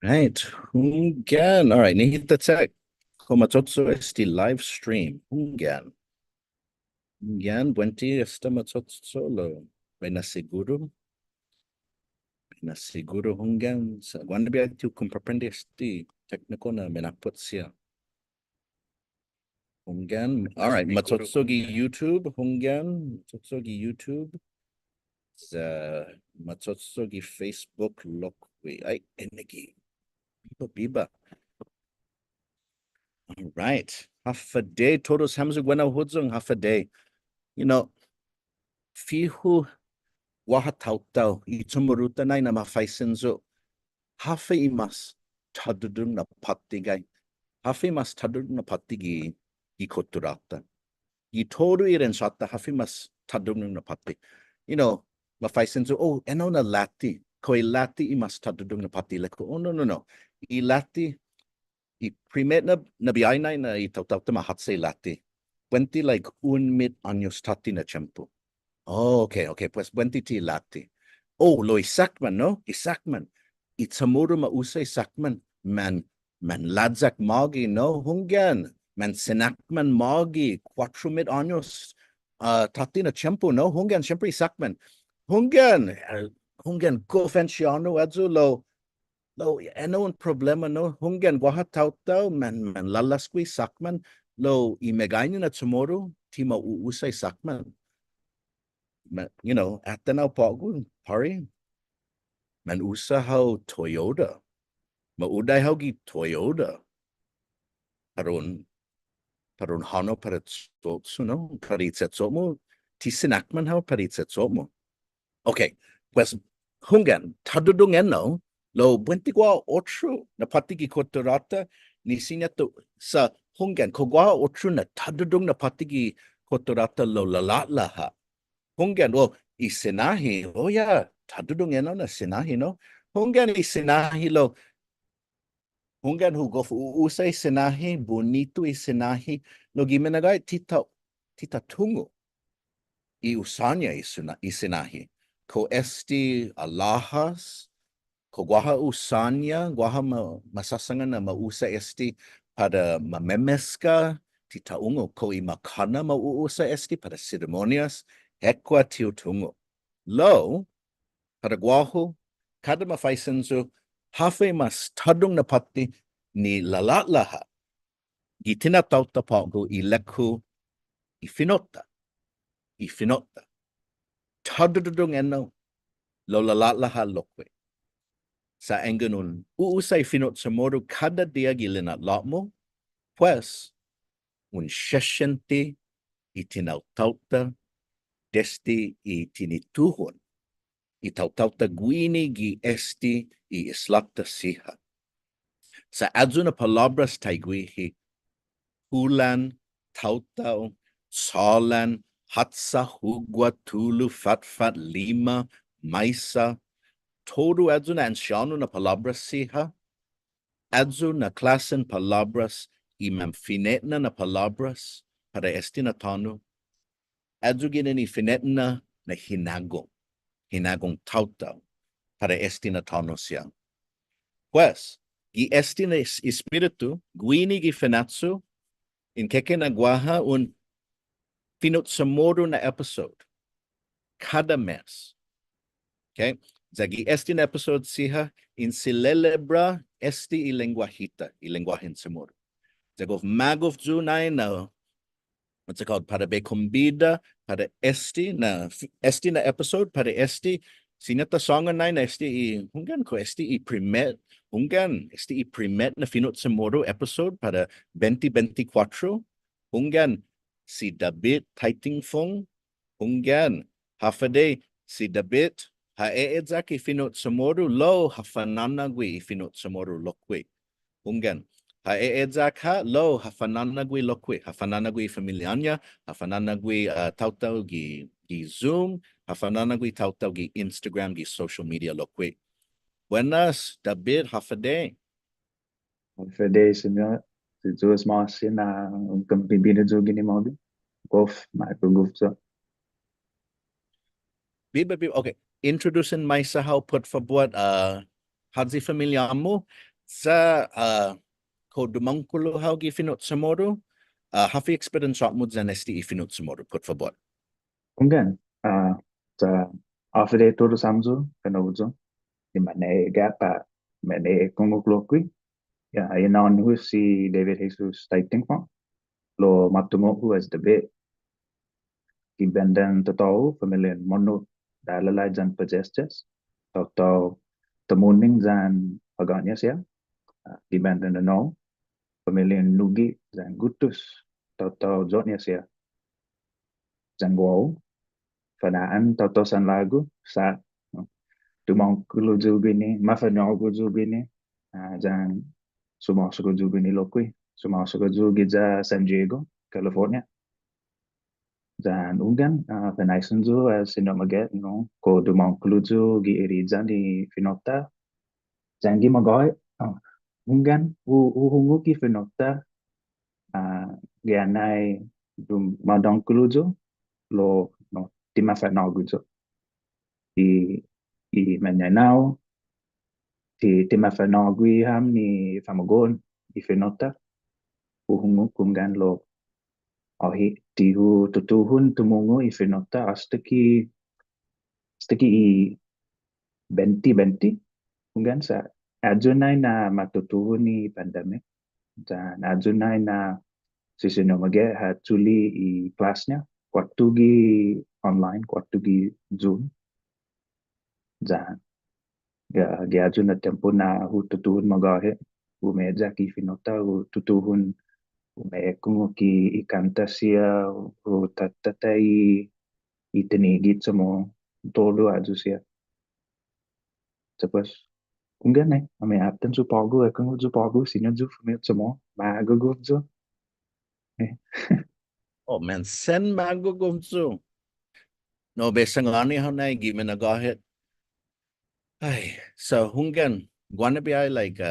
Right. Hunggan. All right. Nihita tech. Komatotsu esti live stream. Hunggan. Hunggan. Buenti esta matotsu lo. Benaseguro. Benaseguro hunggan. Guanda bia tu comprende esti technical na menapot siya. Hunggan. All right. Matotsugi YouTube. Hunggan. Matotsugi YouTube. Sa Matotsugi Facebook lokwe. Ay, enegi. Biba. All right. Half a day. Todos hamzu gwena hudzung half a day. You know, fihu wahatautau itumuruta na mafaisenzo. Hafe imas tadudung na patigai. Hafe imas tadudung na patigi ikoturata. Itoru iren sata hafe imas tadudung na pati. You know, mafaisenzo, oh, eno na lati. Koi lati imas tadudung na pati. Like, oh, no. I lati I primet na biyainay na itaw-taw mahatse lati. 20 like 1 años tati na tiempo. Oh, okay. Pues 20 ti lati. Oh, lo isakman, no? Isakman. Itamuro mausa isakman. Man ladzak magi, no? Hunggan. Man sinakman magi. 4 años tati na tiempo, no? Hunggan, siyempre isakman. Hunggan. Hunggan, konfensyano adzo lo. Lo, ano ang problema, no? Hunggan, guhatau-tau, man lalasqui sakman, lo, imegay na tomorrow, ti mauusay sakman. You know, at the now pogo, pari, man usa how Toyota. Mauday how gi Toyota. Paron hano paritso, no? Paritsetso mo. Ti sinakman how paritsetso mo. Okay, pues, hunggan, tadudung no? Lo 24 na patigi kotorata ni sinyato sa hunggan kogwa 8 na tadudong na patigi kotorata lo lalatlaha. Hunggan o isinahi. Oh yeah, tadudong na sinahi no. Hunggan isinahi lo. Hunggan hugof uusay sinahi bonito isinahi lo gimenagay tita tungo. Iusanya isinahi. Ko esti alahas ko guaha usanya, guaha masasangan na mausa esti pada mamemeska, titaungo ko imakana mauusa esti pada seremonias, hekwa tiutungo. Lo, pada guaho, kada mafaisenzo, hafe mas tadung na pati ni lalatlaha, gitinatauta pago ilekhu ifinota. Tadudung eno, lo lalatlaha lokwe. Sa enganun, uusay finot sa modo kada dia gilinat mo, pues, un sesente itinautauta desti itinituhon, itautauta guini gi esti I islakta siha. Sa adzuna palabras taiguihi, hulan, tautau, solan, hatsa, hugwa, tulu, fatfat, lima, maisa, todo adzo na anciano na palabras siha, adzo na klasen palabras imamfinetna na palabras para esti na tano, adzo ginani finetna na hinagong tautau para esti na tano siya. Pues, gi esti na espiritu, guini gi finatsu, in keke na guaha un finot samoro na episode, kada mes. Okay? Zagi esti na episode siha, in celebra esti ilenguahita, ilenguahin samoro. Zagov magov zunay na, what's it called, para be combida, para esti na episode, para esti, sinata songan na esti hunggan ko esti primet, hunggan esti primet na finot samoro episode para 2024, hunggan si Dabit Taitingfong, hunggan half a day si Dabit haeedzaki finot samoro lo hafananagwi finot samoro lokwe. Hunggan haeedzak ha lo hafananagwi lokwe. Hafananagwi familianya, hafananagwi tautau gi Zoom, hafananagwi tautau gi Instagram gi social media lokwe. Buenas, Dabit, half a day. Half a day, senyor. Si duas mas na pembina jogi ni mo din. Golf, golf so. Okay. Introducing myself, put for what hadzi familiar mo. Sa ko dumangkulo hao gi Fino Chamoru, hafi experience mo dyan esti i Fino Chamoru, por favor. Mungkin sa after todo samzo kanozo di mana gapa mana kongokloki ya inaon hu si David Jesus Taitingfong lo matumo hu as Dabit ki benden totoo familiar mono dalala jan pajestes totoo temuning jan agaknya siya ki benden no familiar nugi jan gutus totoo jotnya siya jan wow fanaan totoo san lagu sa tumong kulo jugini mafanyo ko jugini jan sumasok jugini lokui sumasok jugi ja San Diego California dan ugan penaisun ju sinomaget no ko dumong kluju gi iriza di finota jangi magoy ugan uhungu ki finota gi anai dum madong kluju lo no tima fa no gujo i menyanao ti tima fa no gui ham ni famagon i finota uhungu kungan lo ohi tihu tutuhun tumungu i finota astaki i benti Mungkin sa adunay na matutuo ni pandemic dan adunay na sisinumage hatuli i class niya waktu gi online waktu gi Zoom dan gi adun na tempo na hututuhun magahe umeja ki finota hututuhun umekung ki ikanta siya hutatatay itinigit sa mo todo adu siya tapos Enggak nih, kami apten su pago, kan su pago, sino su fumit semua, magago su. Eh, Oh man, sen magugumso. No, besang ani ho na giminagahit. Ay, so hunggan, guanabi ay like,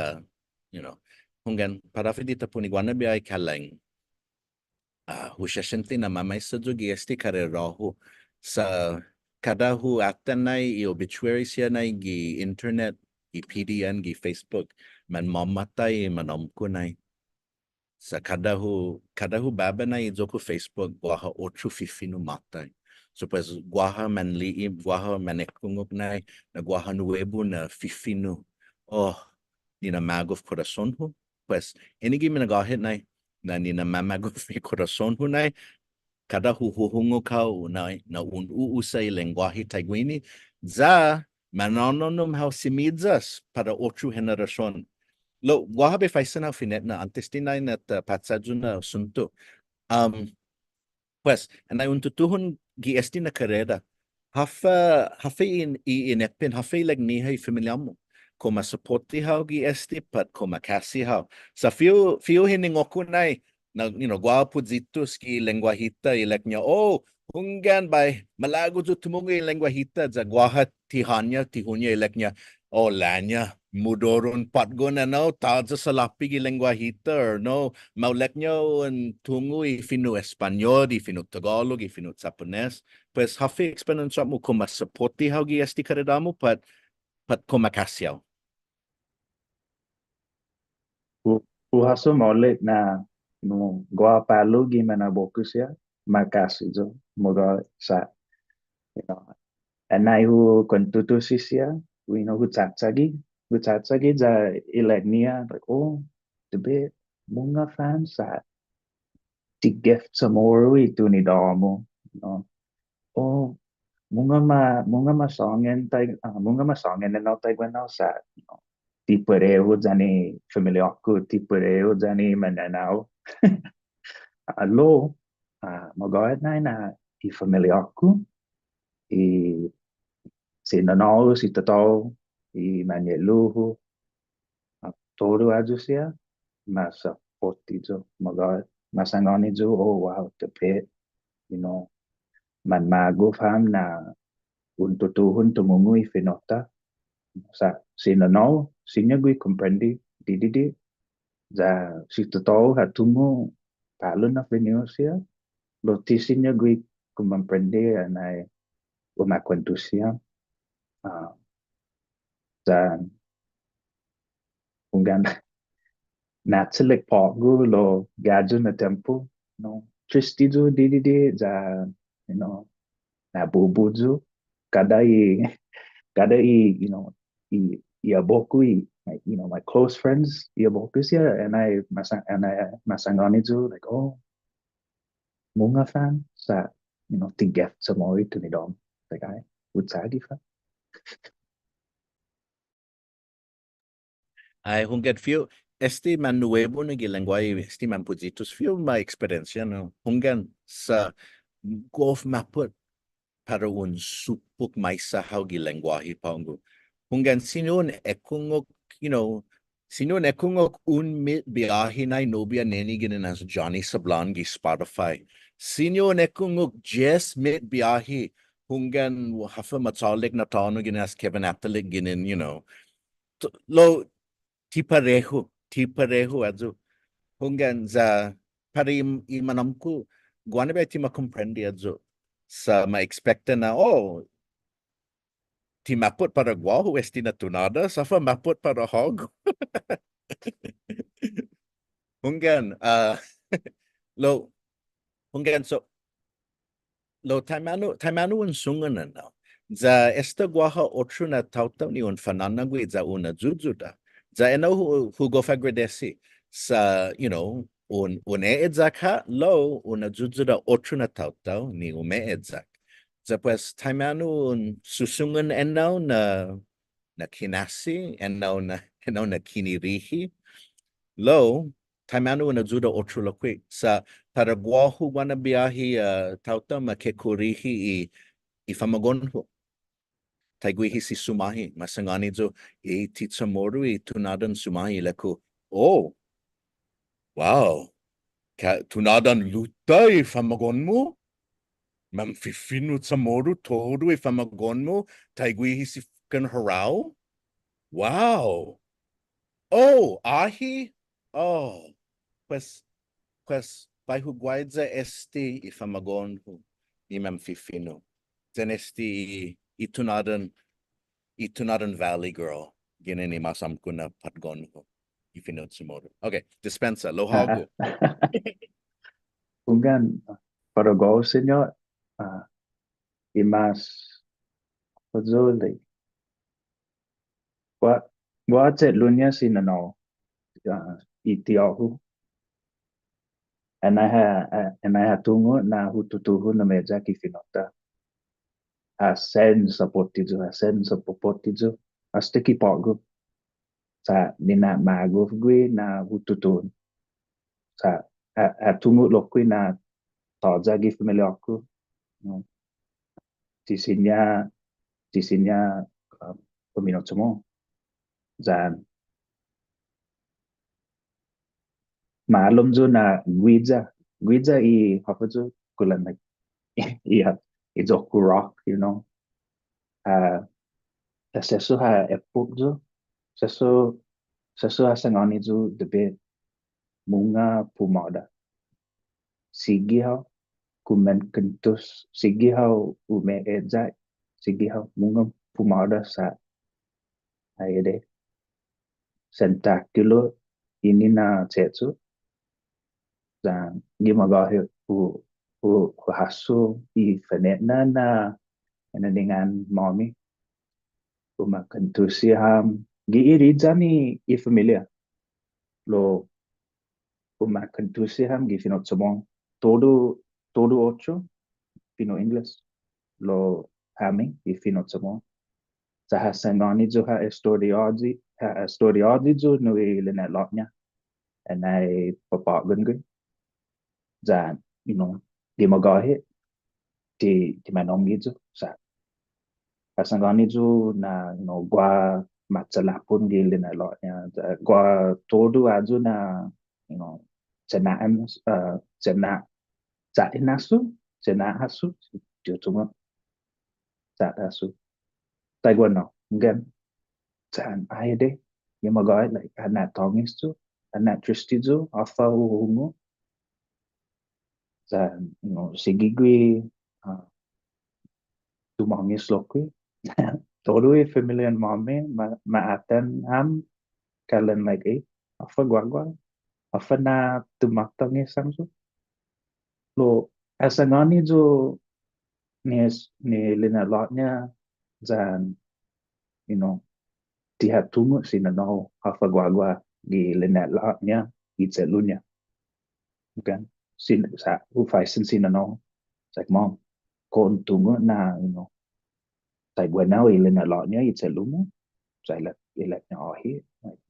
hunggan, parafidita po ni guanabi ay kalang, husyasyanti na mamay sa jugi esti kareraho sa kada hu atanay i obituary siya na gi internet, gi PDN, gi Facebook, man mamatay, manomkunay. Sa kada hu baba na izoku Facebook, guaha 8:50 no matay. So pues guaha manliim, guaha manekungok na guaha nuevo na fifino. Oh, ni na magov corazon ho. Pues inigi minagahit na ni na mamagov mi corazon ho kada huhuhungo ka na uusay lengguahe taguini za manononom hao simidzas para 8 henerasyon. Lo, wahabe faisana finet na antes tinay at patsaju na sunto. Um, pues, anay untutuhon GST na karera. Hafe inepin, hafe lag nihay familia mo. Koma supporti hao GST pat koma kasi hao. Sa few hiningoko na gwapo dito ski lenguahita ilek niya, oh, hunggan bay, malago jo tumungi lenguahita, za gwahat tihunya ilek niya, oh, lanya, mudoron patgo na no, taja sa lapi gi lenguahita, or no, maulek nyo ang tungo i Fino Espanyol, i Fino Tagalog, i Fino Japones, pues hafi experience mo kung masupporti hao gi esti karedamo, pat kumakasyaw. uhaso mole na no gua palo gimana bokus ya, makasi jo, moga sa, you know, anai hu kontutusis ya, hu tsatsagi za ilagnia, like, oh, debe, bunga fan sa, ti gift sa moro itu ni damo, no, oh, munga masongen na taigwanaw sa ti pareho jani familiar ko ti pareho jani mananaw alo magawat na i familiar ko i sinanaw si tataw i manyeluho todo aju siya masa forti jo magawat masangani jo oh wow the pet you know man mago fam na untutuhun tumungu i finota sa sinanaw sinya gui comprendi didi za si totoo hatungo palo na Venecia lo tisinya gui comprende anay umakwentusia za Hunggan naturligt pågår lo gadget na tempo no tristizo di za you know na bubuzo kada i kada i i aboku I my close friends I aboku sia and I masangani zo like oh munga fan sa tiget sa mo itu ni dom like I would say fan Ai hungget fio este man nuevo na gilangway este man pujitos fio ma experiencia no hunggan sa golf maput para un supuk maisa how gilangwahi paungo hunggan sinon ekungok sinon ekungok un mit biahi na nobia neni ginin as Johnny Sablan gi Spotify sinon ekungok just mit biahi hunggan hafa matalik na tano ginin as Kevin Aptalik ginin lo ti pareho azu hunggan za para imanamku guana ba ti makomprendi azu sa ma-expecta na ti maput para guaho esti na tunada safa maput para hog hunggan lo hunggan so lo taimano un sungan na za esta guaha otro na tautaw ni un fananagwi za una zuzuda za eno hugo fagredesi sa un eedzak ha lo una zuzuda otro na tautaw ni ume edzak za pues taimano un susungan eno na kinasi eno na kinirihi lo taimano na zuda otro lo kwi sa para guahu wana biahi tauta makekurihi I famagonho taiguihi si sumahi masangani zo ti Chamoru tunadan sumahi leku oh wow tunadan luta famagon mo mam fifinu Chamoru todo famagon mo taiguihi si kan harao wow oh ahi oh pues paihuguaidza ifamagon imam fifino zenesti itunadan Valley Girl ginini masam kuna patgon ifino Tsumoru okay dispensa lohago Hunggan para go senyor I mas Fazoli what lunya sinano itiahu and I had tungo na hututuhu na meja ki finota a sen supportizo a sticky pogo sa nina mago gui na hututun sa a tungo lokui na toza gi familiaku ti sinya peminotsomo zan maalum zo na guiza I hafazo kulan like I zoku rock seso ha epok zo seso ha sangani zo Dabit munga pumoda sigi ha kumen kentus sigi ha ume edzai sigi ha munga pumoda sa ayede sentakulo ini na tsetsu dan gimagahe u hasu I fenetna na dengan mommy uma kentusi ham gi irizani I familia lo uma kentusi ham gi finot somong todo ocho fino English lo hami I finot somong sa sangani jo ha historiozi jo no I lena lotnya and I papa gun za gimagahe ti manom gitu sa pasangani ju na gua matsalapun gili na lo nya gua todo aju na cenaan cena hasu jo cuma sa hasu Taiwan no ngen san ai de nhưng mà like anak tongis tu anak tristi ju afa hungu san sigi gui tu mongis lokui todo I familiar mame ma atan ham kalian like apa gua apa na tumaktang sang so lo asa ngani jo ni lina lotnya dan you know tihat tungu sina no apa gua di lina lotnya itselunya bukan sin sa u phải sin no like mom con tungu na tại bữa nào lina lotnya itselumu sai la ila nhỏ hi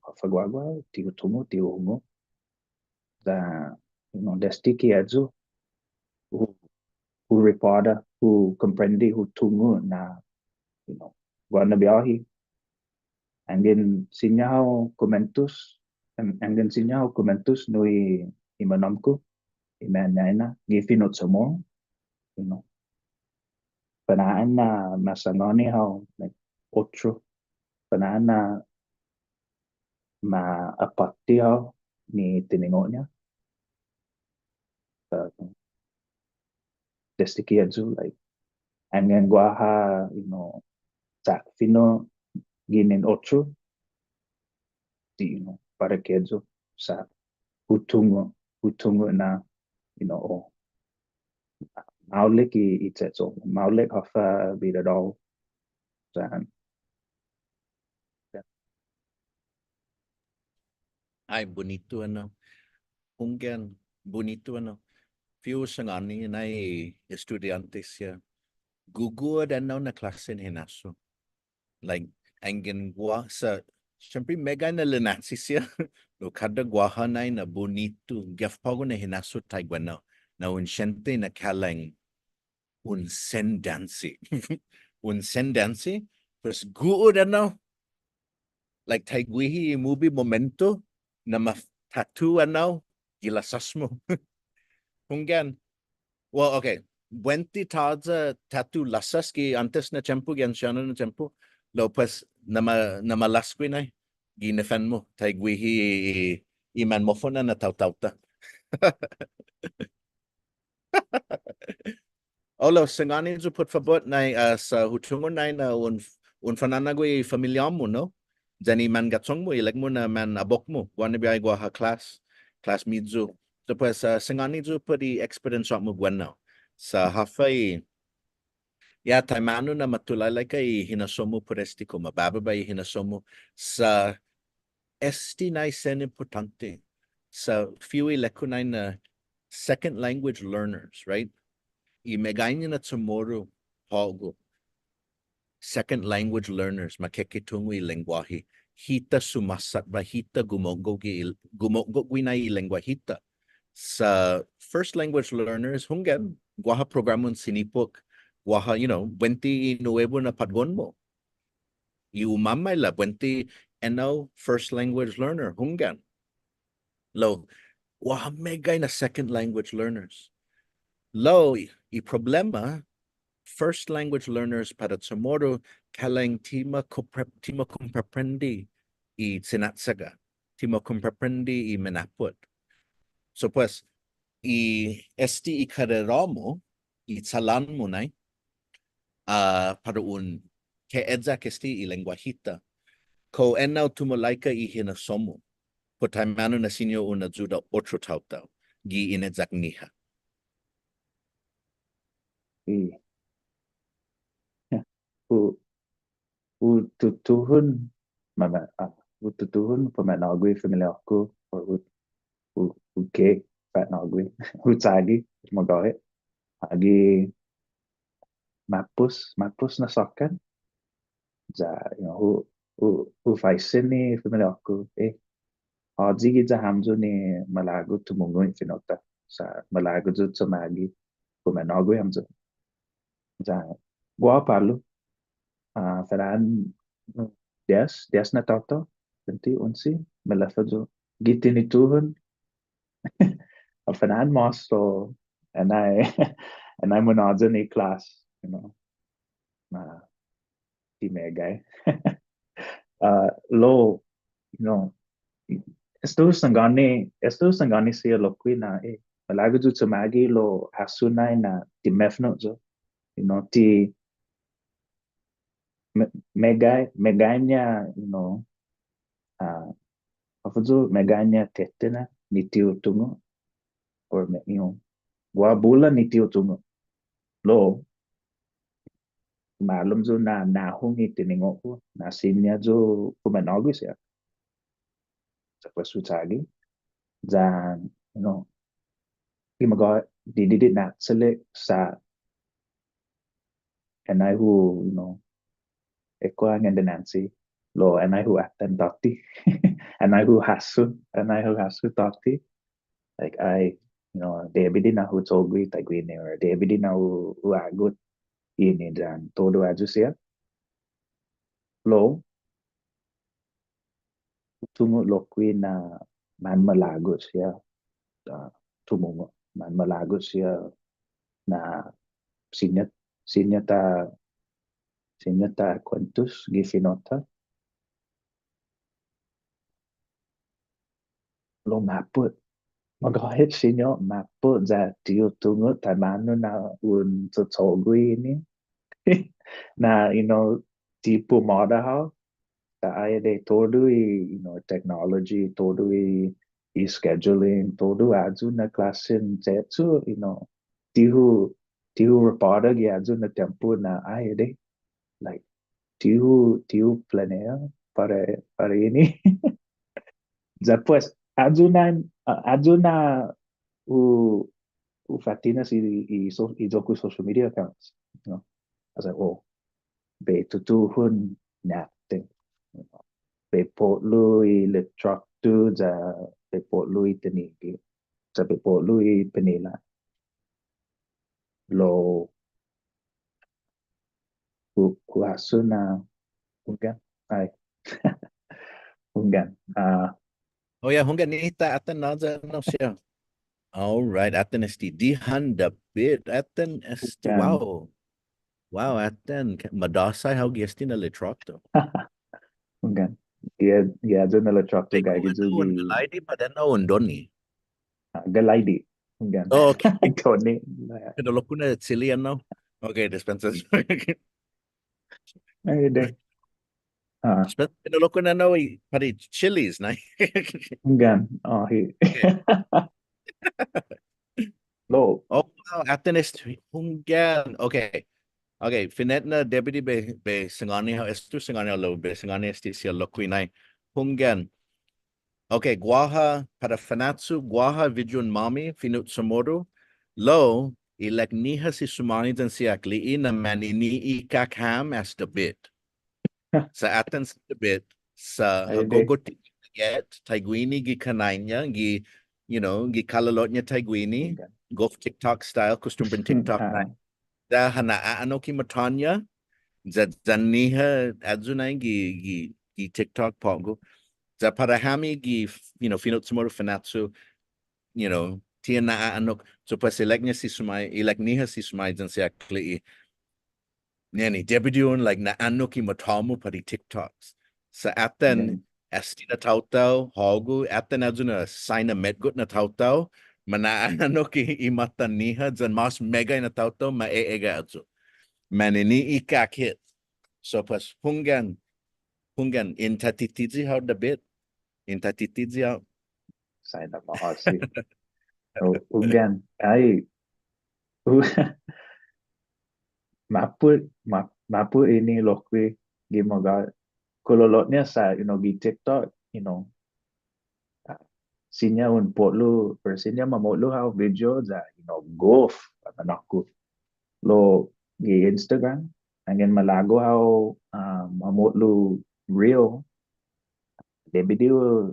apa gua tiu tungu tiu ungu da destiki azu who reporter who comprende who tungu na gua biahi angin sinyal komentus angin sinyal komentus nui imanomku imanaina gi Fino Chamoru panaan na masangoni hao otro panaan na ma apati hao ni tiningonya destiki azu like angin gua ha sa Fino ginin otro di para kezo sa hutungu na oh Maulik i tetso Maulik hoffa vid daw sen Ay, bonito ano. Unggan, bonito ano. Few sangani na estudiantes ya. Gugu dan na klase ni hinaso. Like, angin gua sa, siyempre mega na linasis ya. No kada guaha na bonito. Gafpago na hinaso taigwan na unsyente na kalang unsen dansi. Unsen dansi. Pues guud ano. Like taigwihi movie momento na tattoo ano. Gilasas mo. Hunggan. Well, okay. 20 taza tattoo lasas ki antes na tiempo, gi anciano na tiempo. Lo pues namalas ko na. Ginefan mo. Taigwihi iman mo na na tautauta. Olo, sangani zo por favor na sa hutungon na un fananagwe familia mo, no? Jani man gatsong mo, ilag mo na man abok mo. Wana biyay gwa ha class midzo. So pues sangani zo po di experience mo gwana. Sa hafay, ya taimano na matulalay kay hinasomo por esti ko mabababay hinasomo sa esti na isen importante. Sa few lekunay na second language learners, right? Imeganya na tomorrow pogo second language learners makekitungu lengguahe hita sumasat ba hita gumogog na lengguahita sa first language learners hunggan guaha programon sinipok guaha 20 nuevo na padgon mo iumamay la 20 first language learner hunggan lo guaha megay na second language learners lo i problema first language learners para Chamoru kalang tima comprendi i sinatsaga, tima comprendi i menaput. So pues, i kareramo, i talan mo na, para ke edza kesti i lenguahita, ko enaw tumulaika i hinasomo, potaimano na sinyo una juda otro tautau, gi inedzak niha. u tutuhun tutuhun pemenagui familia aku ke pat nagui utagi magahe agi mapus na sokan za hu faisin ni familia aku haji gi za hamzo ni malagu tumungu infinota sa malagu zu tsamagi pemenagui hamzo za gua palu Ferran Dias na tauto Benti unsi melafazo gitini tuhun Ferran mas so and I and I'm an in class na ti megay lo esto sangani siya lokwi na malago ju tsumagi lo hasunay na ti mefno jo ti megay niya Afuzo meganya tetena nitio tungo or gua bula nitio tungo lo malum zo na hungi tiningo ko na sinya zo kumanogus ya sa pasutagi dan imaga dididit na sele sa enai hu eko angen denansi lo enai hu atan tati enai hu hasu tati like I debidi na hu togui tagwini or debidi na hu agut ini dan todo aju siya lo tungo lokwi na man malagot siya tumungo man malagot siya na sinyat sinyata sinyata quantus gifinota lo maput magahit sinyo maput za tiyo tungo tamano na un totogui ini na tipo moda how de todo technology todo scheduling todo aju na klasin zetsu tihu tihu reporter gi aju na tempo na de like tihu planea para ini después aju na u u fatina si i joku social media accounts I was like oh be tutu hun natin be po lui le truck tu za be po lui tenigi sa be po lui penila lo ku asu na ungan ay ungan Oh yeah, hunggan nita aten naza no siya. All right, aten esti dihan Dabit aten esti ungan wow. Wow, aten madasay how gesti na litrocto. ungan dia aja na le truck tu Ikaw gagi ano un jugi galay di pa den na un doni. galaidi ungan Oh, okay. Tony Kinulok ko na sili ano. Okay, dispensers. ay de Kinulok ko na no pari chilies na. ungan oh he Okay. lo Oh, wow, aten esti hunggan. Okay. Okay, finet na deputy be singani ha estu singani lo be singani esti sia lokuinai. Hunggan. Okay, guaha para fanatsu guaha vidyon mami finut Chamoru lo ilek niha si sumani dan si akli ina manini I kakham as Dabit. Sa atin sa Dabit sa ay de hagogot get taiguini gi kananya gi gi kalalot niya taiguini ungan go TikTok style custom print TikTok na da hana ano ki matanya zaniha adzunai gi TikTok pongo za parahami gi Fino Tsumoro Fanatsu tia na anok so pa seleknya si sumai ilek niha si sumai dan si akli nani debidion like na anok I matamu pari TikToks sa aten ungan esti na tautau hogu aten adzuna sign a medgut na tautau mana anok I mata niha zan mas mega na tautau ma ega adzu manini ikak hit so pas hunggan in tatitizi how the bit in tatitizi how sign up mahasi ungan ay maput ini lokwe gimaga kololotnya sa gi TikTok sinya un potlu per sinya mamotlu how video za golf anakku lo gi Instagram angin malago how mamotlu real de video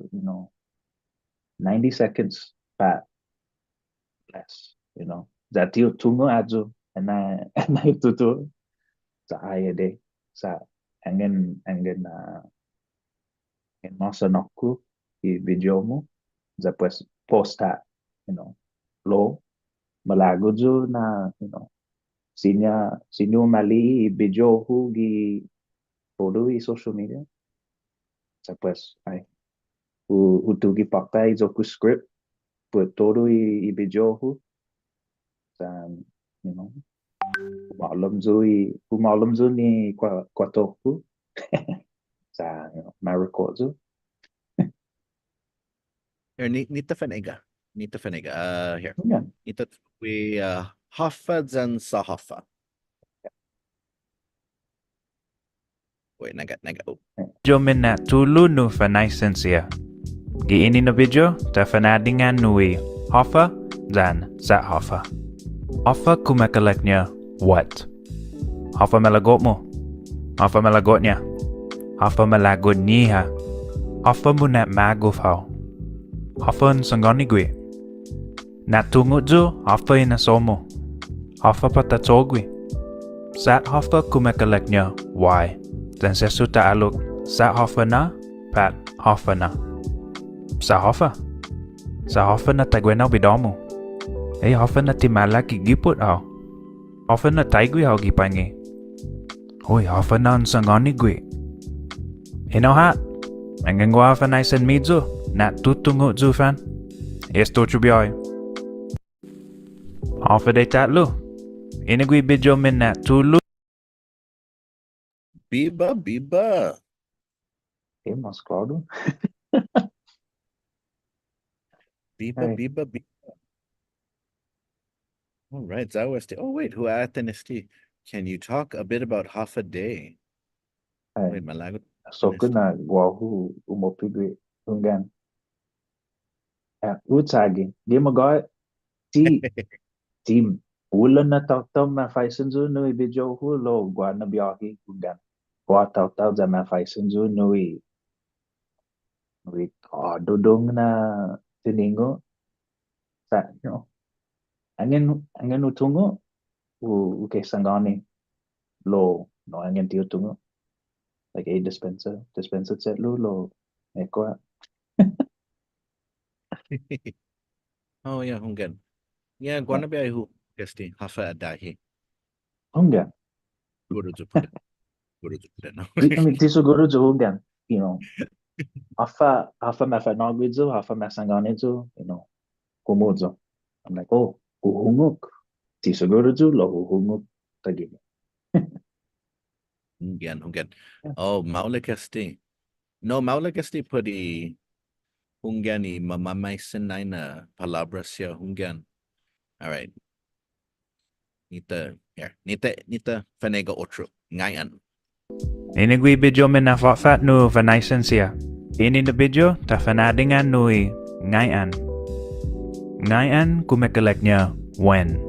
90 seconds pa less za tiu tungo ajo and I tutu sa aya de sa angin nossa nokku i video mo depois postar lo malago jo na sinya mali i video hu gi todo i social media depois ai o tu gi papai zo ku script put todo i video hu dan you know malam zo ni kwa toku sa ma record zo Here, nita fanega. Nita fanega. Here. Yan. Nita we hoffa zan sa hoffa. Wait, naga. Oh. Video min na tulu nu fanaisensia. Giini na video ta fanadingan nui hoffa dan sa hoffa. Hoffa kumakalaknya what? Hoffa malagot mo. Hoffa malagotnya. Hoffa malagot niha. Hoffa mo na magufhaw. Hoffa nsangoni gwi. Natungo jo hoffa inasomo. Hoffa patatogwi. Sat hoffa kumakalaknya why? Dan sesuta aluk sa hoffa na pat hoffa na. Sa hoffa na tagwenaw bidomo. Hoffa na timala gigiput aw. Hoffa na taigwi aw gipangi. Hoy, hoffa na nsangoni gwi. Inoha, ang hoffa na isen midzo na tutungo zufan. Esto chubioy. Hoffa de tatlo. Inagwi video min na tulu. Biba. Mas Claudio. Biba. Hey. All right, Zawesti. Oh, wait, who athenesti? Can you talk a bit about half a day? Hey. Wait, malagot. So good na wahu umopigwi ungan. Utsagi. Di magawa team. Ulan na tawtaw ma faisen zu nui video hu lo gwa na biyahi ungan. Gwa tawtaw za ma faisen zu nui dodong na tiningo sa angin utungo uke sangani lo no angin tiutungo like a dispenser set lo ekwa. Oh, yeah, hungan. Yeah, guanabi who gesti hafa adahi. Ungan. Guru put no. I mean, tisuguro jo ungan. You know, hafa mafa nagwizo, hafa masanganizo, you know, kumuzo. I'm like, oh, uhunguk. Tisuguro jo lo uhunguk tagini. Hungan. Oh, maula gesti. No, maula gesti pudi hungani mamamaisin na palabra siya hungan. All right. Nita fanega otro. Ngayon. Inagwi video min na fat nu fanaisensia. Ini na video ta fanadingan nui ngayon. Ngayon kumakalaknya when.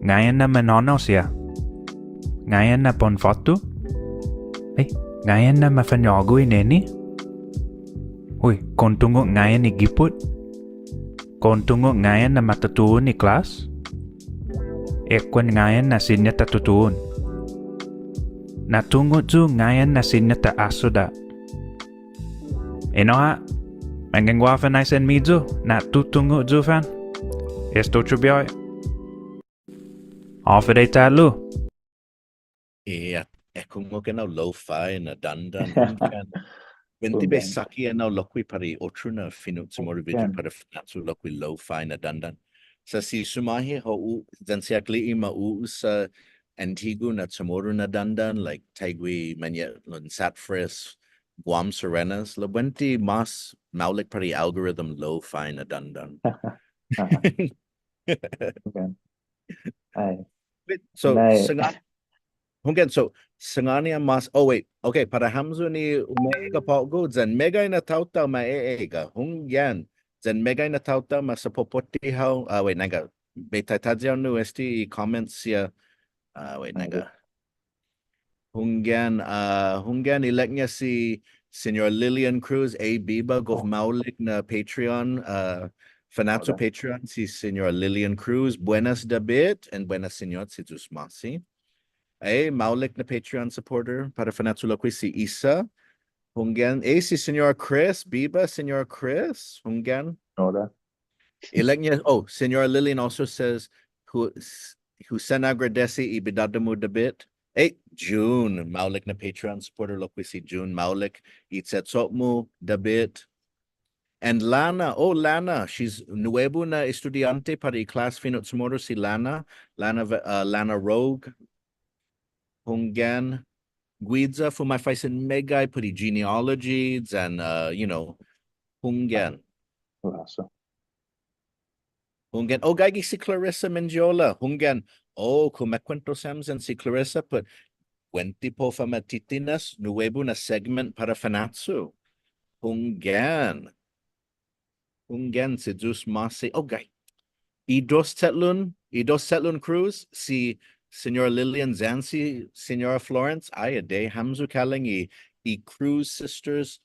Ngayon na manono siya. Ngayon na pon foto. Ngayon na mafanyogo neni. Uy, kontungo ngayon ni giput. Kontungo ngayon na matutuon ni class. Ekwan ngayon na sinya tatutuon. Natungo ju ngayon na sinya ta asoda. Inoha, ang wafa na isen midzo na tutungo ju fan. Esto chubioy. Off day talo. Yeah, kung mo na lo-fi na dandan hungan. Venti be saki na lokwi pari otro na Fino Chamoru video para finatsu lokwi lo-fi na dandan. Sa si sumahi ho dan si akli ima sa Antigu na Chamoru na dandan like Taigui manya Satfris Guam Serenas labwenti mas maulik pari algorithm lo-fi na dandan. Okay. Ay. So Hungan, so sangania mas wait, okay, para hamzo ni umega paugo zan megay na tauta maeega hungyan zan megay na tauta masapopoti how wait naga betatadyaw no esti comments ya wait naga hungyan elect niya si Senor Lillian Cruz A Biba gov maulik na Patreon Fanatso Patreon si Senor Lillian Cruz buenas Dabit and buenas Senor si Jusmasi. Maulik na Patreon supporter para Fanatsulokwi si Isa. Hunggan. Si Senor Chris. Biba, Senor Chris. Hunggan. Noda. Senor Lillian also says Husen agradece ibidadamu dabit. June. Maulik na Patreon supporter lokwi si June. Maulik. Itsetsotmu dabit. And Lana. Lana. She's nuevo na estudiante para class Fino Chamoru si Lana. Lana Rogue. Hunggan Guiza for my face in Megay, put genealogies and Hunggan. Ulaso. Hunggan, oh, gagi si Clarissa Mendiola. Hunggan, oh, kung makwento Samson si Clarissa, but 20 po fa matitinas, nuevo na segment para Fanatsu. Hunggan. Hunggan si Zeus Masi. Oh, gay. Idos Tetlun Cruz, si Senora Lillian Zansi, Senora Florence, ay, day Hamzu Kaling, i Cruz Sisters,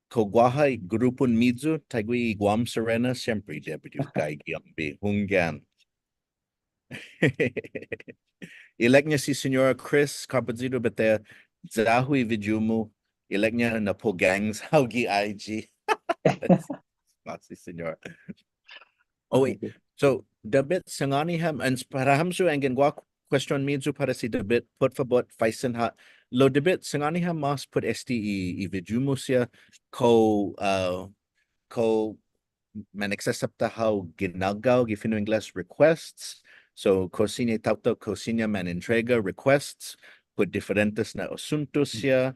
Kogwaha, Grupon Mizu, Tagui Guam Serena, siyempre, Deputy Kay Giambi, Hunggan. Elect niya si Senora Chris Carpazito Bete, Zahui Vijumu, elect niya na po gangs, Haugi IG. That's not si Senora. Oh, wait. So, Dabit sangani ham, and para hamsu ang gengwa question midzu para si Dabit, put for bot faisen ha. Lo Dabit sangani ham mas put STE, i vijumu siya, ko man accessapta how ginagaw, gifino Ingles requests. So, cosine tauto, cosine man entrega requests, put diferentes na asuntos siya.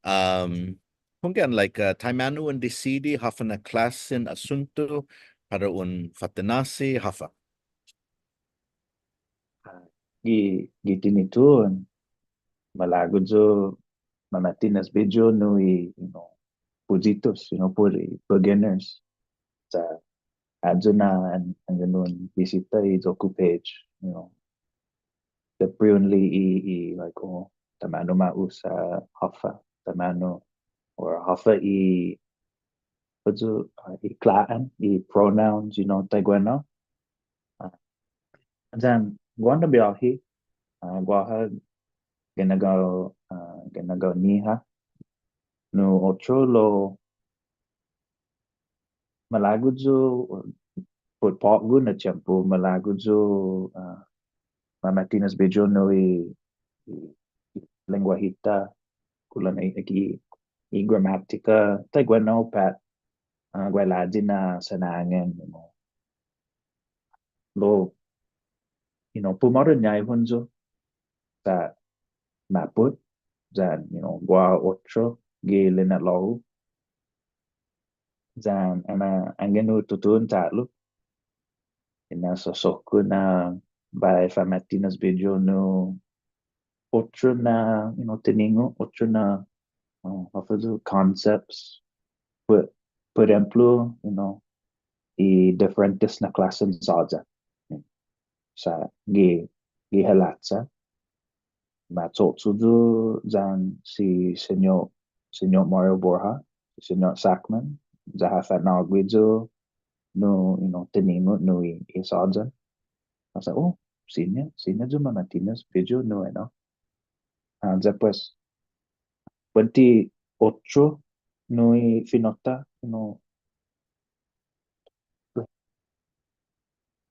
Hunggan like taimanu and decidi hafa na klasin asunto para un fatanasi hafa. Gitinituan, malagod so mamatinas video no pujitos, puri beginners sa adjo na ang ganun bisita izoku page, the pre-only like tamano mau sa hafa, tamano or hafa also iklaan, pronouns, taiguano. Then guanda biyahi, guaha ganagaw niha no otro lo malagod so put pot gun na tiempo malagod so mamatinas bejo no lenguajita kulan i grammatica taiguano pat gualadin na sanangan lo pumorin niya hunzo sa maput dan gua otro gilin at low dan ana angenu tutun tatlo ina sosoku na by famatinas video no otro na teningo otro na concepts por ejemplo i differentes na klasen sa gihalatsa matsotsudu dan si Senyor Mario Borja, si Senyor Sackman, zahafa na guidzo no teningo no isadza. Asa sina jo mamatinas video no después 28 no finota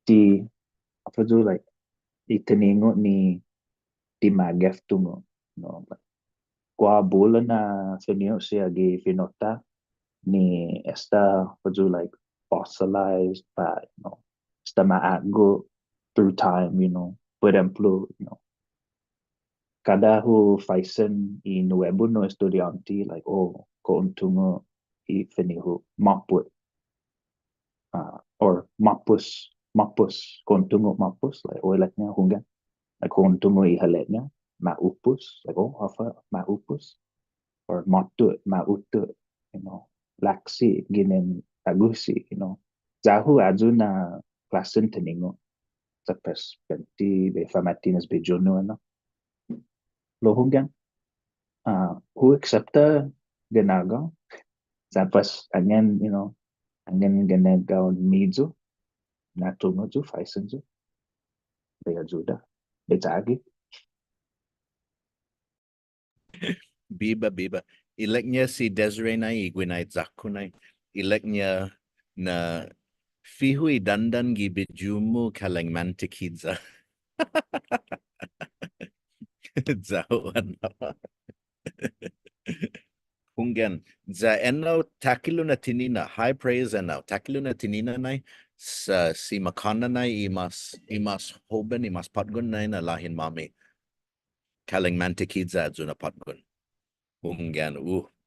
di apa jo like iteningo ni di magef tungo qua bola na finio siya gi finota ni esta paju like fossilized but esta maago through time por ejemplo cada hu faisen i nuevo no estudianti like ko untungo i finihu maput or mapus kontungo mapus like oilatnya hunggan like kontungo i haletnya maupus like hafa maupus or mautut laksi ginen agusi zahu azuna klasen teningo tapos 20 be famatinas be jono lo hunggan who accepta ganaga tapos angen ganagaw midzo natungo ju faisen ju be ajuda be tagi Biba. Elect niya si Desiree na igwinay zakunay. Elect niya na fihui dandan gibijumu kalang mantikidza. Zawan na. Hunggan, za enno takilu na tinina, high praise enno, takilu na tinina na sa si makana na imas hoben, imas patgun na lahin mami. Kalang mantikidza zuna patgun. Hunggan,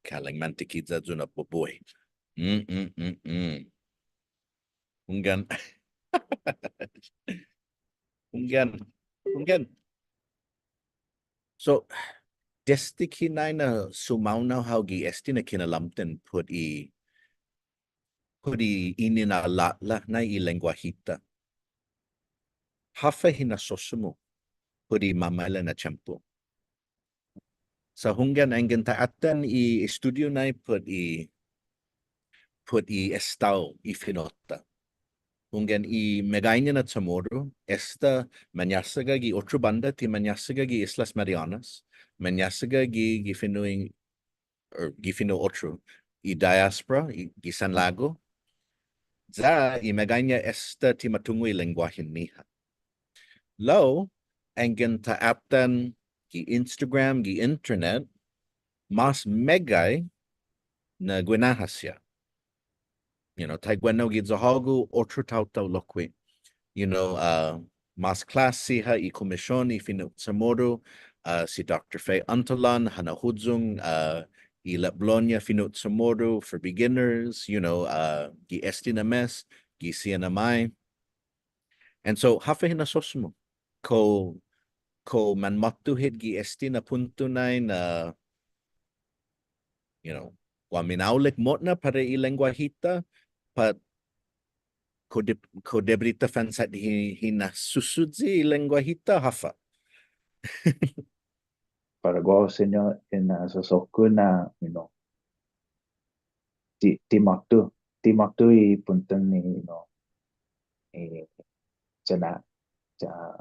kalang mantikidza zuna boboy. Unggan. Unggan. So, desti kinay na sumaunaw hawgi esti na kinalamten put i ini na latla na i lenguahita. Hafa hinasosumo put i mamala na champo. Sa hunggan angin taatan i studio na put i estao i finota. Hunggan i megainya na Chamoru, esta manyasaga gi otro banda ti manyasaga gi Islas Marianas, manyasaga gi finuing or gifino otro i diaspora i San Lago za i maganya esta ti matungui lengguahin niha lo angin taatan gi Instagram gi internet mas megay na gwenahasya taigweno gi zahagu otro tautaw lokwi mas klase ha i komisyon i fino Chamoru si Dr. Faye Antalan hanahudzong i Bolonia fino Chamoru for beginners, gi esti na mes, gi CNMI. And so hafa hinasosmo ko man matuhid gi esti na punto na wa minaulik motna para i lenguahita pat ko debrita fansat hinasusudzi i lenguahita hafa. Para go senyo in sa soku na ti maktu i punten ni cana ta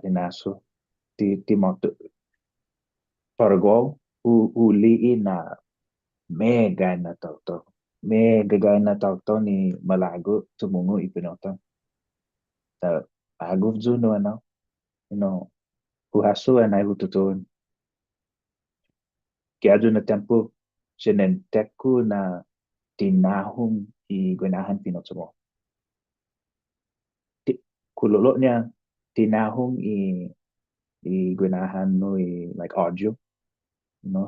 dinaso ti maktu para go uli na mega na tauto ni malago tumungo ipinota ta aguf ju no huhasu anay hututun kaya na tempo sinenteku na tinahong i ganahan pinot mo. Kulolo niya tinahong i ganahan no like audio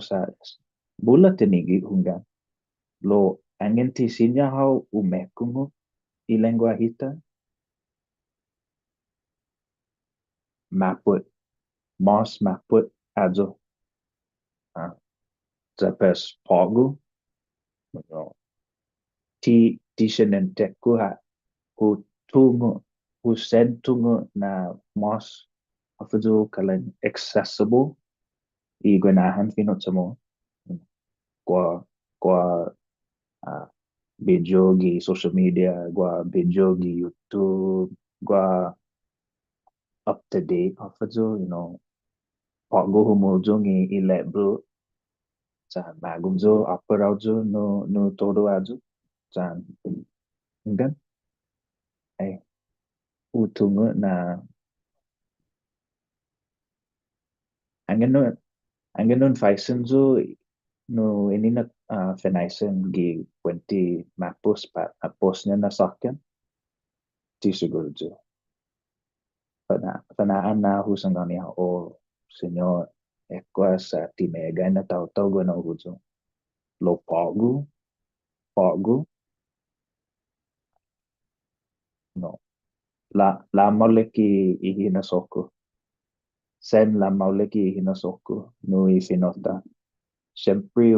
sa bulat tinigi hunggan lo angin ti sinya how umekungo i lenguahita maput adzo tapos pogo ti sinenteku ha tungo na mas afuzo kalan accessible i ganahan pinot mo kwa video gi social media gua video gi YouTube gua up to date afuzo pago humuljo i lebro sa bagumzo aparaujo no todo ajo sa engan utungo na angin nun faisenzo no ini na fenaisen gi kwenti mapos pa apos niya na sakyan ti siguro jo panaan na husang kami o senyor ekwas sa timega na tao go na ujo lo pago no la moleki ihinasoko sen la moleki ihinasoko no ifinota sempre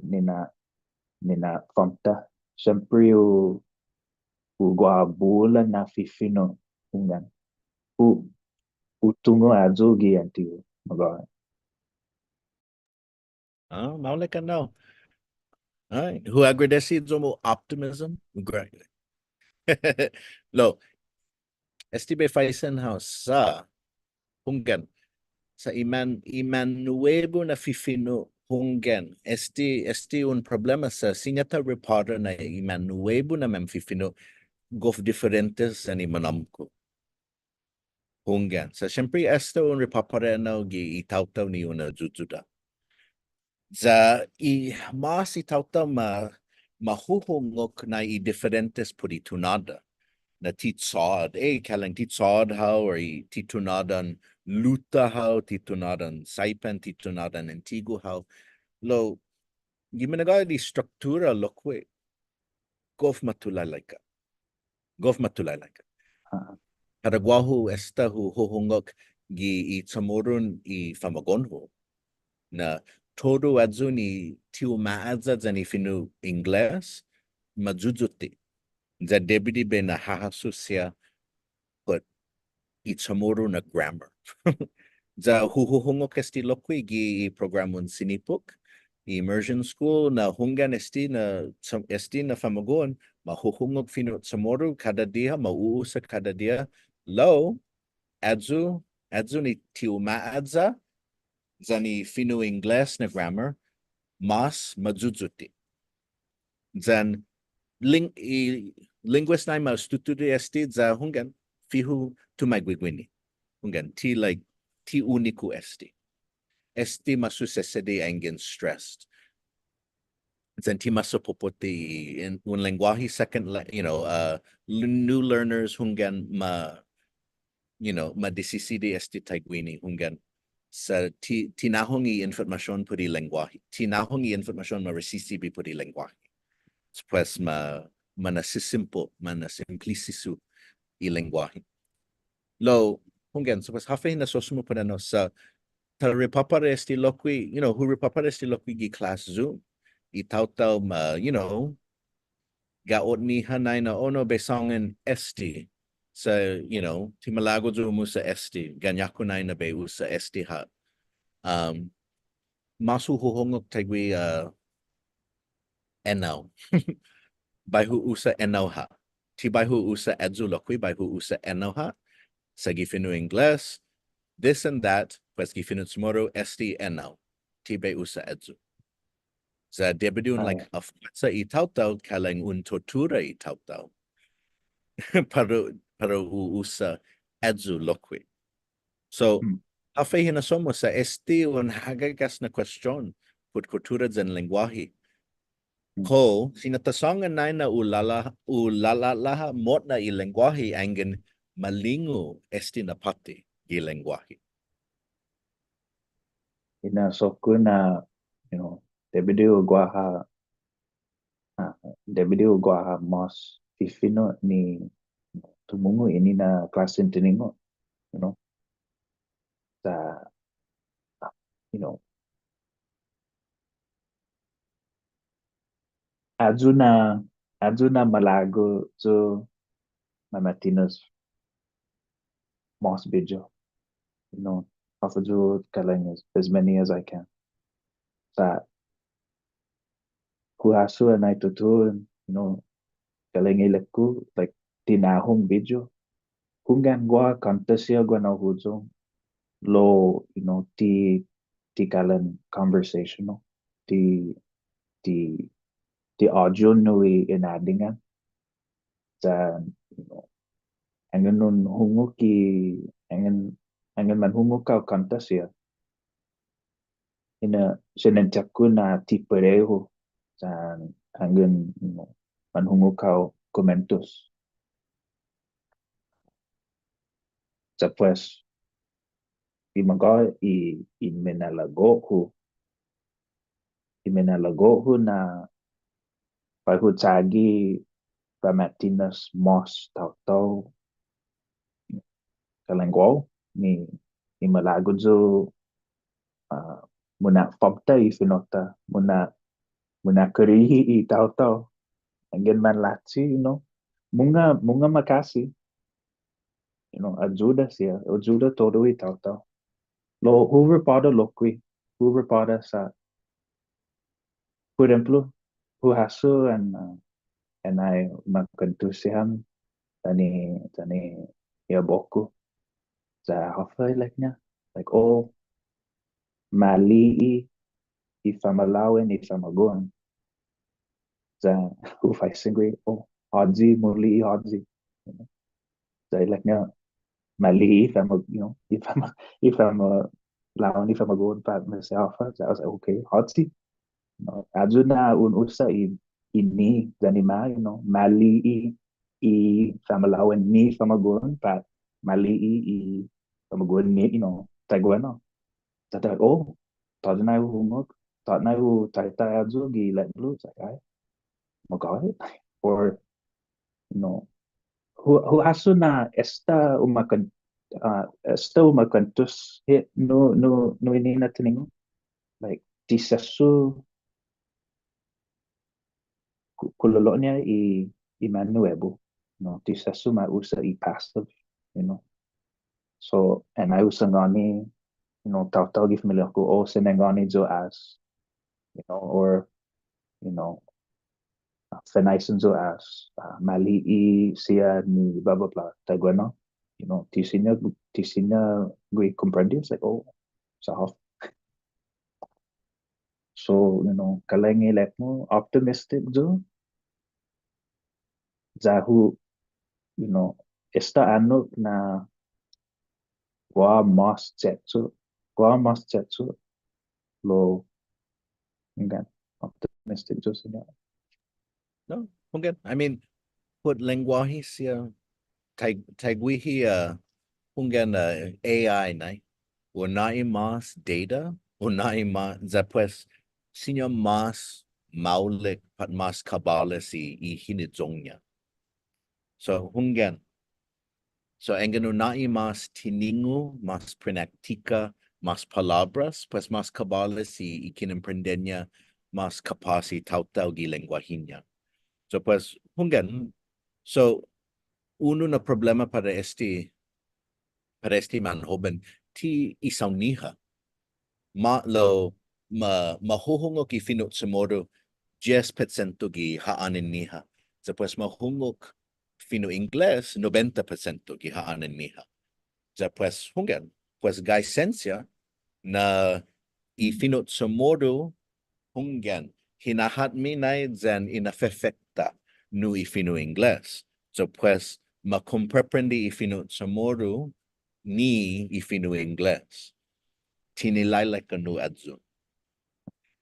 nina fonta sempre o guabula na fifino ungan utungo azugi antigo magana Maule ka now. Who agradeci zomo optimism? Great. Lo, estibe faisen house sa hunggan sa iman nuevo na fifino hunggan esti un problema sa sinyata reporter na iman nuevo na mem fifino gof diferentes ani manamko hunggan sa syempre esto un reporter na gi itautaw ni una jujuda za mas itautaw mahuhungok na i diferentes puritunada na titsod kalang titsod how or titunadan luta how titunadan saipan titunadan antigo how lo gimana di struktura lokwe gof matulalay ka Gof matulay like. Ah, Karagwahu esta hu hohongok gi I Chamorun I Famagonho na todo adzu ni tiu maadza zani finu Ingles majujuti za debidi be na hahasusia but I Chamoru na grammar. Za huhongok esti lokwi gi programun sinipuk immersion school na hungan esti na Famagon mahuhungog finu Chamoru kada dia mauusa kada dia low adzu ni tiu maadza zani finu Ingles na grammar mas majujuti zan linguist na maustutudi esti za hungan fihu tumagwigwini hungan ti uniku esti masusesedi angin stressed zan ti masopopoti in un lenguaje second new learners hungan madisisidi esti taigwini hungan sa tinahongi information puri lenguaje. Tinahongi information maresisibi puri lenguaje. Pues mana simplicisu I lenguaje. Lo hungan so pues hafe na sosumo panano sa tal repapare esti lokwi, who repapare esti lokwi gi class Zoom. I tau gaot ni hanay na ono besongen esti. Sa, timalago zo musa esti, ganyakunay na be usa esti ha. Masu huhongok tagwi enaw. Baihu usa enaw ha. Ti baihu usa edzu lokwi, baihu usa enaw ha. Sa gifinu Ingles, this and that, pues gifinu tomorrow esti enaw. Ti be usa edzu. Sa debidun like afkatsa I tautau kalang un tortura I tautau. Para usa edzu lokwi. So, hafe na somos sa esti un hagagas na question put kultura zen lenguaje. Ko sinatasongan na ulala mot na I lenguaje angin malingu esti na pati I lenguaje. ina soku na, debido guaha mas fifino ni tumungu ini na klase tiningo, sa, adzuna malago zo mamatinos mas bijo, hafajo kalang as many as I can. Sa kuhasu na itutu, kalang ilekku like tinahong bijo. Hungan gua kantasya gua na huzo lo, ti kalan conversational, ti audio nui inadingan. Sa, angin nun hungu angin man hungu kau kantasya. Ina sinentyaku na ti pareho sa angin man hungu kau komentos. Sa pues, imaga imenalago na paghutsagi pamatinas mos tau kalangwaw ni malago zo muna fabta ifinota muna karihi tau angin man latsi munga makasi ajuda todo tau lo hoover pada lokwi hoover pada sa por ejemplo huhaso and I makantusihan tani ya boku sa hafay like niya like mali ifamalawen ifamagon sa hufay singwe hodzi muli hodzi sa like niya mali ifamalawen ifamagon pa sa hafa sa I was like okay hodzi Ajuna un usa ini zanima mali I famalawen ni famagon pa mali I famagon ni taguano tata tadna humok tadna taita azu gi let blue sa kai magai or Huaso na esta uma cantus hit no inina tiningo. Like, tisasu kulolonya i manuebu. No, tisasu ma usa i passive, you know. So, and I usa ngani, tau gi familiar ko o senengani jo as, or, you know, Fenaisan zo as mali'i siya ni blah blah blah taguano, tisinya gui comprende. It's like, oh, sahaf. So, kalangi like mo optimistic jo zahu, esta ano na wa mas jetsu lo engan optimistic jo sinya. No, hunggan. I mean, put lenguaje siya taiguihi hunggan AI nai. Unai mas data, unai mas zapues sinyo mas maulik pat mas kabales i hinidzonya. So hunggan. So engan unai mas tiningu, mas prenactica, mas palabras, pues mas kabales i kinemprendenya, mas kapasi tautau gi lenguahinya. So pues hunggan. So uno na problema para este manhoben ti isaw niha. Mahuhungok i Fino Chamoru 10% gi haanin niha. So pues mahungok Fino Ingles 90% gi haanin niha. So pues hunggan, pues gaisensia na i Fino Chamoru hunggan hinahat minay dyan inafefekta no i Fino Ingles. So pues makumpreprendi i Fino Chamoru ni i Fino Ingles. Tinilailak kanu adzu.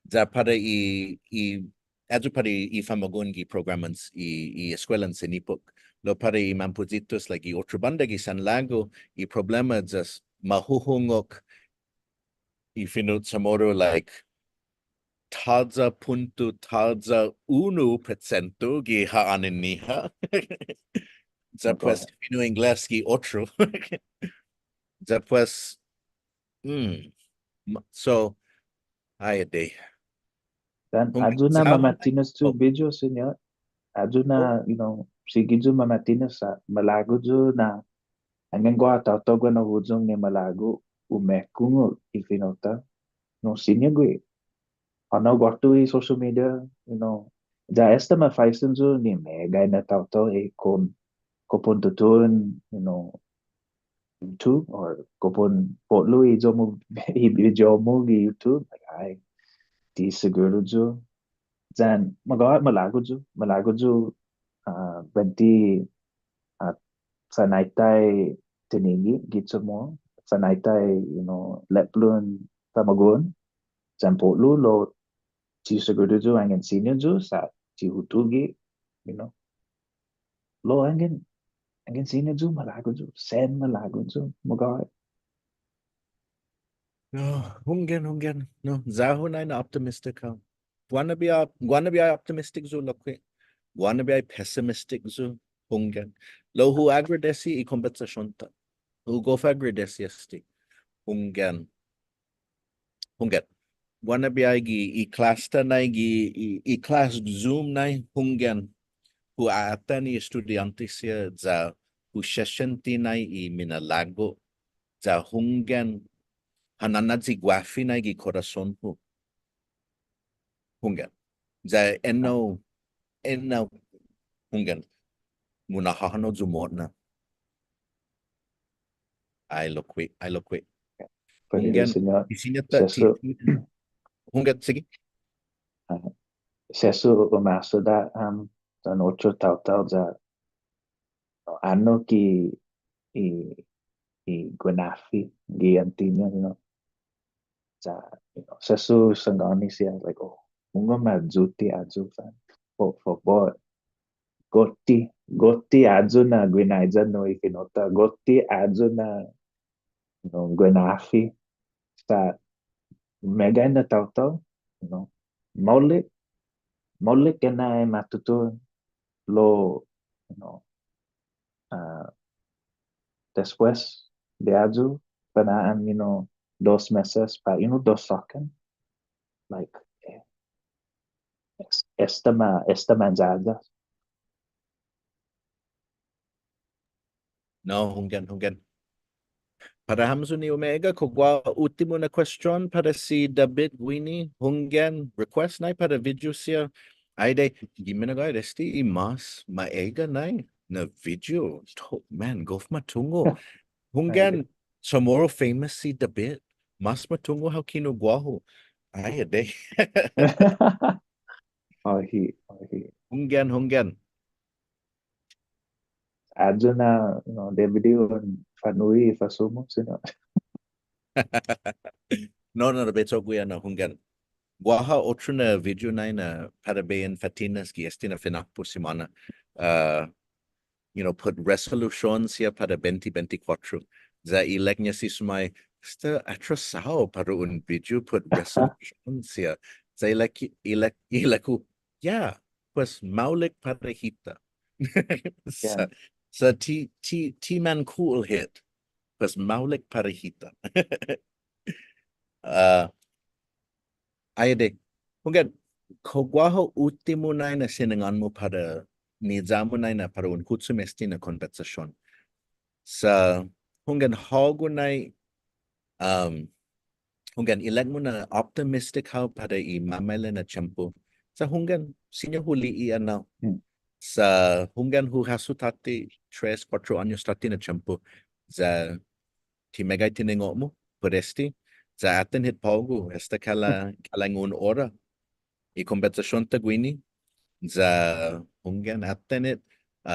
Da para adzu para i famagon gi programas i escuelan senipok. Lo para i mampuzitos like i otro banda gi San Lago i problema just mahuhungok i Fino Chamoru like tadza punto tadza 1% gi haanin niha. Da pues Fino Ingles gi otro. Da pues so ayade. Dan aduna mamatinas tu bejo sinya. Aduna, sigijo mamatinas sa malago jo na hanggang gua tau na hujung ni malago umekungo ifinota no sinya gue. Ano gortu i social media, ja esta ma faisen jo ni mega na tau e kopon tutun, YouTube or kopon potlu i jomo i jomo gi YouTube like ai di seguro jo dan malago jo benti sanaitai tinigi gitu mo sanaitai leplun tamagon jan potlu lo ci seguro jo angin senior jo sa ci hutugi you know lo angin senior jo malago jo sen malago jo magawa. No, hunggan. No, zahon ay na optimistic ka. Guana bi optimistic zo lokwe. Guana bi pessimistic zo hunggan. Lo hu agradesi i kompensasyon ta. Hu go fa agradesi esti. Hunggan. Guana bi i class ta na i class Zoom na hunggan. Hu ata ni estudiante siya za hu session na i Minalago za hunggan. Hananad si guafi na gi corazon po. Hunggan. Za enno hunggan. Muna hahano zumot na. Ay lokwe. Pwede Hunggan. sinya Isinya ta hunggan sige. Sesu umaso da dan otro tau za ano i guanafi gi antinya za sesu sangani siya like unga mazuti azu fan po gotti azu na guinaiza no ikinota gotti azu na guanafi sa mega na tau maulik kena matutu lo Después de ello, pasaron, 2 meses para dos sacan, like, esta manzada. No, hunggan. Para Hamzo ni Omega, kogwa último na question para si Dabit Winnie hunggan request na para video siya. Ay de, gimana ga resti mas maega na video. Man, golf matungo. Hunggan Chamoru famous si Dabit. Mas matungo how kinugwaho. Ay de. He. Hunggan. Adyo na, the video fanui fasumo, No, beto guya na hunggan. Guaha otro na video na para bayan fatinas ki estina finak por semana. Put resolution siya para 2024. Za ilek niya si sumay, sta atrasao para un video put resolution siya. Za ileku, yeah, pues maulik para hita. Yeah. Sa ti man cool hit. Pues maulik para hita. Ayade, hunggan, kogwaho ultimo na sinangan mo para nizamo na para un kutsumesti na konversasyon. Sa hunggan hago hunggan ilag mo na optimistic how para imamala na tiyempo. Sa hunggan sinya huli ano. Sa hunggan huhasu tati 3-4 años tati na tiyempo. Sa timegay tiningo mo, puresti. Sa atin hit pago, esta kalangun ora. I konversasyon ta gwini. Sa hunggan atin hit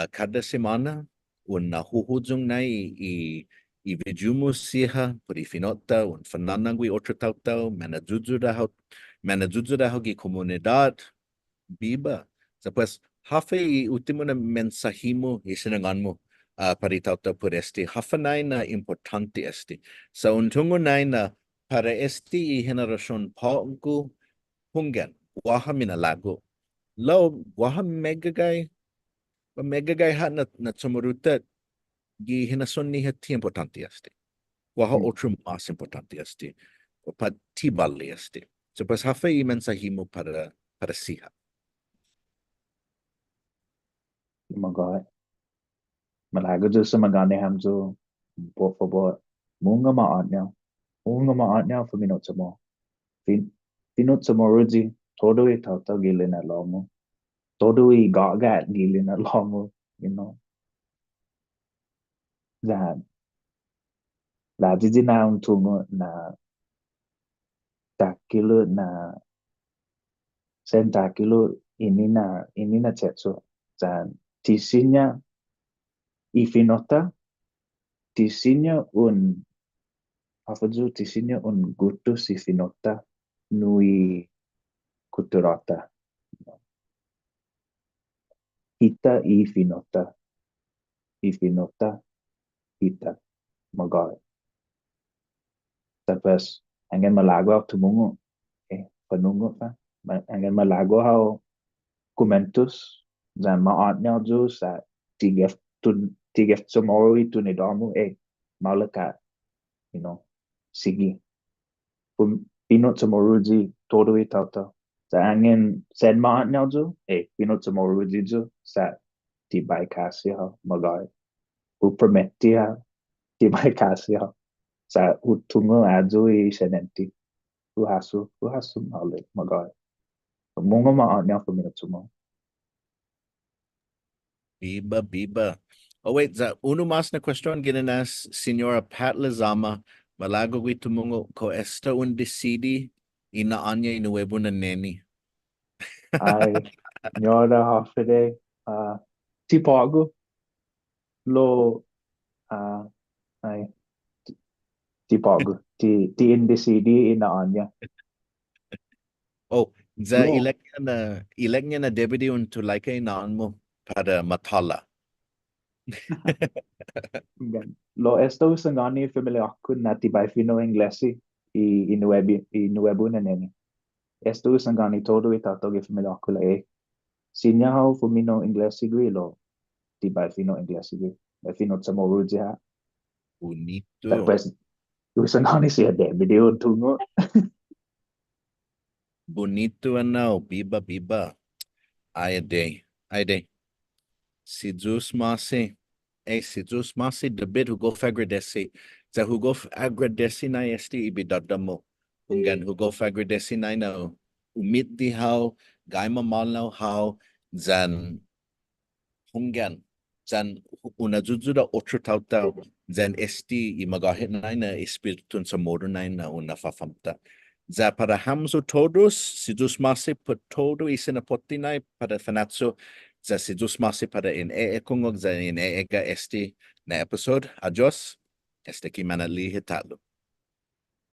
kada semana un nahuhudjong na i videomo siya por ifinota un fananangwi otro tau manajujuraho gi komunidad biba. So pues hafe i ultimo na mensahimo isinangan mo para itauta por hafa na importante sa untungo na para i generasyon pago hunggan waha minalago waha megagay ha na tsumurutat gi hinason ni hati importante waha otro mas importante pa tibali so pues hafa i mensahimo para siha. Malago jo sa magane hamzo, por favor, munga maatnya faminot mo. Finot sa mo ruji, todo i tauta gilin na lomo. Todo i gagat gilin na lomo, That la jiji na tungo na takilo na sen takilo ini na chetso. Dan tisinya ifinota tisinya tisinya gusto si finota nui kuturata. Hita ifinota hita magay. Tapos angin malago tumungo panungo pa. Angin malago hao komentus dan maat niya jo sa tigef tomorrow itu ni damu malaka sige pinot tomorrow ji todo itauta sa angin sen maat niya jo pinot tomorrow ji jo sa tibay kasi ha magay upermetti ha tibay kasi ha sa utungo ajo senenti uhasu malik magay mungo maat niya pinot tomorrow. Biba. Oh wait, uno mas na question ginanas Señora Pat Lezama malago tumungo ko esta un decidi ina anya inuebo na neni. Ai Nyora hafide ti pago lo ai ti pago ti indecidi ina anya. Oh, Lo ilek niya na deputy un tulaika inaan mo para matala. lo esto sangani familia ako na ti by Fino inglesi inuebu na neni. Esto sangani todo itatogi familia ako la sinya hao fumino inglesi gwi lo ti by Fino inglesi gwi. Fino Chamoru diha. Bonito. Tapos, gusto na ni siya Dabit yun tungo. Bonito ano, biba. Ai day. Si Zeus Masi. Si Zeus Masi Dabit hugo agradece. Sa hugo agradece na este ibidadamo. Hunggan hugo agradece na umit di how, gaima malnaw how, zan hunggan. Zan unajujuda otro tau, zan esti imagahit na espiritun sa modo na unafafamta. Za para hamzo todos, si Zeus Masi put todo isinapotinay para fanatso, za si Zeus Masi para kungog za ega esti na episode. Adios, este ki manali hitalo.